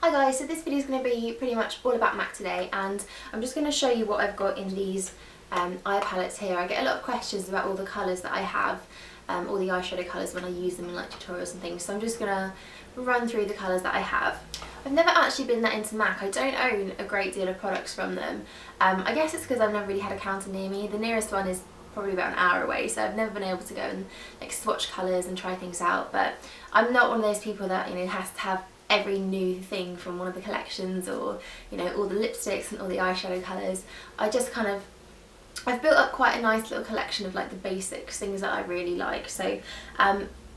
Hi guys, so this video is going to be pretty much all about MAC today, and I'm just going to show you what I've got in these eye palettes here. I get a lot of questions about all the colours that I have, all the eyeshadow colours when I use them in like tutorials and things, so I'm just going to run through the colours that I have. I've never actually been that into MAC. I don't own a great deal of products from them. I guess it's because I've never really had a counter near me. The nearest one is probably about an hour away, so I've never been able to go and like swatch colours and try things out, but I'm not one of those people that, you know, has to have every new thing from one of the collections, or you know, all the lipsticks and all the eyeshadow colours. I've built up quite a nice little collection of like the basics, things that I really like. So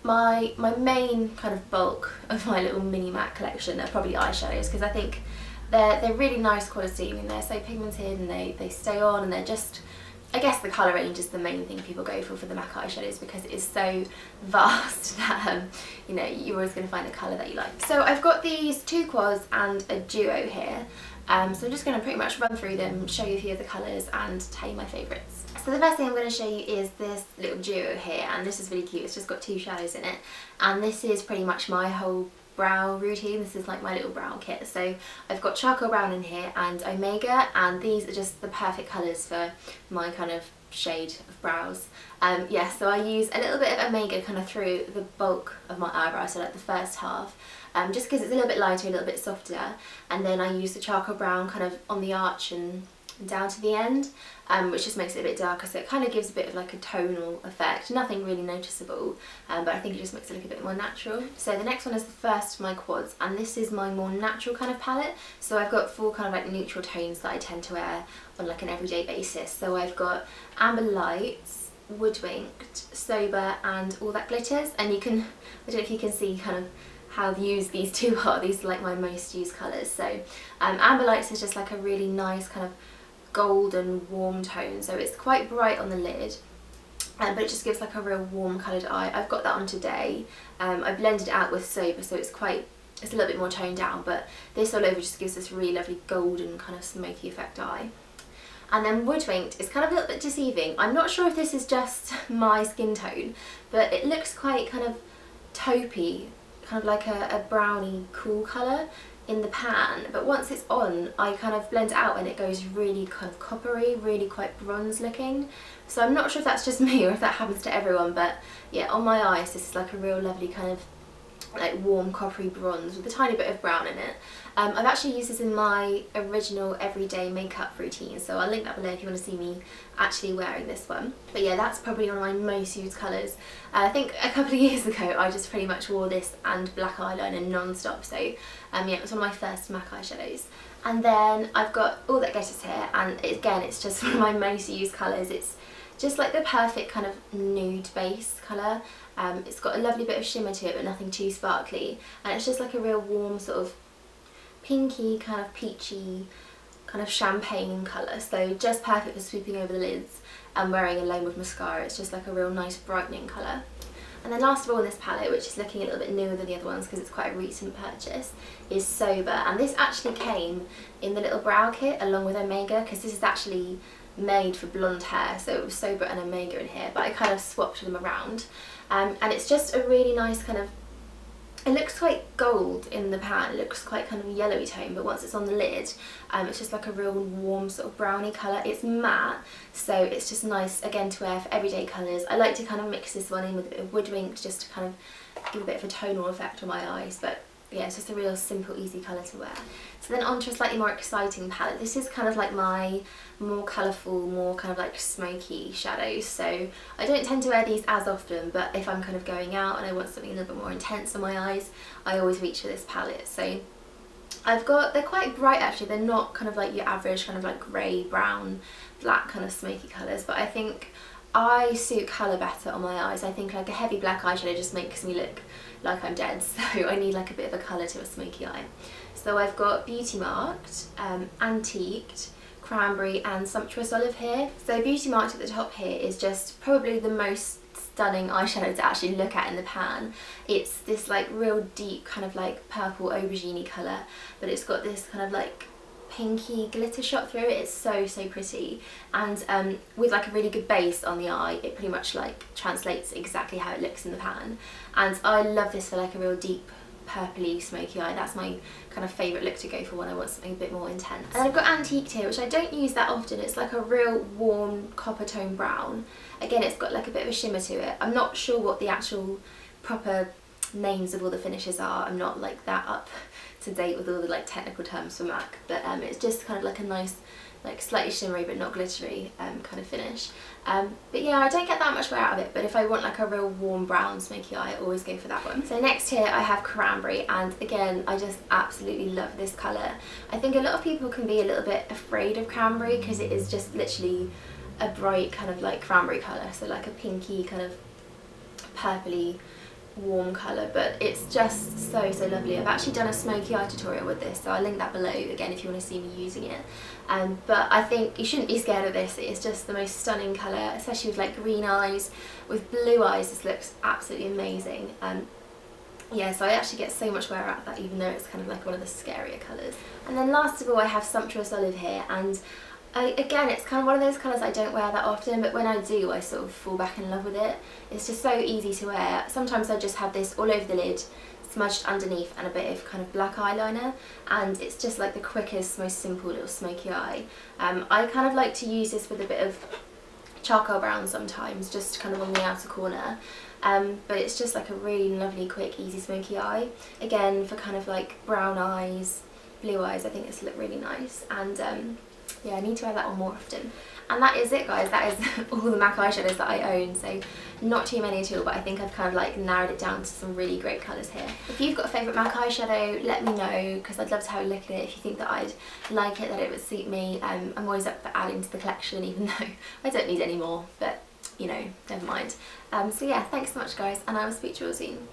my main kind of bulk of my little mini MAC collection are probably eyeshadows, because I think they're really nice quality. I mean, they're so pigmented and they stay on, and they're just, I guess the colour range is the main thing people go for the MAC eyeshadows, because it is so vast that you know, you're always going to find a colour that you like. So I've got these two quads and a duo here, so I'm just going to pretty much run through them, show you a few of the colours and tell you my favourites. So the first thing I'm going to show you is this little duo here, and this is really cute. It's just got two shadows in it, and this is pretty much my whole brow routine. This is like my little brow kit. So I've got charcoal brown in here and omega, and these are just the perfect colours for my kind of shade of brows. Yeah, so I use a little bit of omega kind of through the bulk of my eyebrow, so like the first half, just because it's a little bit lighter, a little bit softer, and then I use the charcoal brown kind of on the arch and down to the end, which just makes it a bit darker, so it kind of gives a bit of like a tonal effect. Nothing really noticeable, but I think it just makes it look a bit more natural. So the next one is the first of my quads, and this is my more natural kind of palette. So I've got four kind of like neutral tones that I tend to wear on like an everyday basis. So I've got Amber Lights, Woodwinked, Soba, and All That Glitters. And you can, I don't know if you can see kind of how used these two are. These are like my most used colours. So Amber Lights is just like a really nice kind of golden warm tone, so it's quite bright on the lid, but it just gives like a real warm coloured eye. I've got that on today. I blended it out with Soba, so it's a little bit more toned down, but this all over just gives this really lovely golden kind of smoky effect eye. And then Woodwinked is kind of a little bit deceiving. I'm not sure if this is just my skin tone, but it looks quite kind of taupey, kind of like a browny cool colour in the pan, but once it's on I kind of blend it out and it goes really kind of coppery, really quite bronze looking. So I'm not sure if that's just me or if that happens to everyone, but yeah, on my eyes this is like a real lovely kind of like warm coppery bronze with a tiny bit of brown in it. I've actually used this in my original everyday makeup routine, so I'll link that below if you want to see me actually wearing this one. But yeah, that's probably one of my most used colours. I think a couple of years ago I just pretty much wore this and black eyeliner non-stop, so yeah, it was one of my first MAC eyeshadows. And then I've got All That Glitters here, and again it's just one of my most used colours. It's just like the perfect kind of nude base colour. It's got a lovely bit of shimmer to it, but nothing too sparkly, and it's just like a real warm sort of pinky kind of peachy kind of champagne colour, so just perfect for sweeping over the lids and wearing alone with mascara. It's just like a real nice brightening colour. And then last of all in this palette, which is looking a little bit newer than the other ones because it's quite a recent purchase, is Soba, and this actually came in the little brow kit along with Omega, because this is actually made for blonde hair, so it was Soba and Omega in here, but I kind of swapped them around. And it's just a really nice kind of, it looks quite gold in the pan, it looks quite kind of yellowy tone, but once it's on the lid, it's just like a real warm sort of browny colour. It's matte, so it's just nice again to wear for everyday colours. I like to kind of mix this one in with a bit of Woodwinked just to kind of give a bit of a tonal effect on my eyes, but yeah, it's just a real simple, easy colour to wear. So then on to a slightly more exciting palette. This is kind of like my more colourful, more kind of like smoky shadows. So I don't tend to wear these as often, but if I'm kind of going out and I want something a little bit more intense on my eyes, I always reach for this palette. So they're quite bright actually. They're not kind of like your average kind of like grey, brown, black kind of smoky colours, but I think I suit colour better on my eyes. I think like a heavy black eyeshadow just makes me look like I'm dead, so I need like a bit of a colour to a smoky eye. So I've got Beauty Marked, Antiqued, Cranberry and Sumptuous Olive here. So Beauty Marked at the top here is just probably the most stunning eyeshadow to actually look at in the pan. It's this like real deep kind of like purple aubergine colour, but it's got this kind of like pinky glitter shot through it. It's so pretty, and with like a really good base on the eye, it pretty much like translates exactly how it looks in the pan. And I love this for like a real deep purpley smoky eye. That's my kind of favourite look to go for when I want something a bit more intense. And then I've got Antiqued here, which I don't use that often. It's like a real warm copper tone brown. Again, it's got like a bit of a shimmer to it. I'm not sure what the actual proper names of all the finishes are. I'm not like that up to date with all the like technical terms for MAC, but it's just kind of like a nice, like slightly shimmery but not glittery kind of finish. But yeah, I don't get that much wear out of it, but if I want like a real warm brown smoky eye, I always go for that one. So next here I have Cranberry, and again I just absolutely love this colour. I think a lot of people can be a little bit afraid of Cranberry because it is just literally a bright kind of like cranberry colour, so like a pinky kind of purpley warm colour, but it's just so lovely. I've actually done a smoky eye tutorial with this, so I'll link that below again if you want to see me using it. But I think you shouldn't be scared of this. It's just the most stunning colour, especially with like green eyes. With blue eyes this looks absolutely amazing. Yeah, so I actually get so much wear out of that, even though it's kind of like one of the scarier colours. And then last of all I have Sumptuous Olive here, and again, it's kind of one of those colours I don't wear that often, but when I do I sort of fall back in love with it. It's just so easy to wear. Sometimes I just have this all over the lid, smudged underneath, and a bit of kind of black eyeliner, and it's just like the quickest, most simple little smoky eye. I kind of like to use this with a bit of charcoal brown sometimes, just kind of on the outer corner. But it's just like a really lovely, quick, easy smoky eye. Again, for kind of like brown eyes, blue eyes, I think this look really nice. And yeah, I need to wear that one more often. And that is it, guys. That is all the MAC eyeshadows that I own, so not too many at all, but I think I've kind of like narrowed it down to some really great colours here. If you've got a favourite MAC eyeshadow, let me know, because I'd love to have a look at it. If you think that I'd like it, that it would suit me, I'm always up for adding to the collection, even though I don't need any more, but you know, never mind. So yeah, thanks so much guys, and I will speak to you all soon.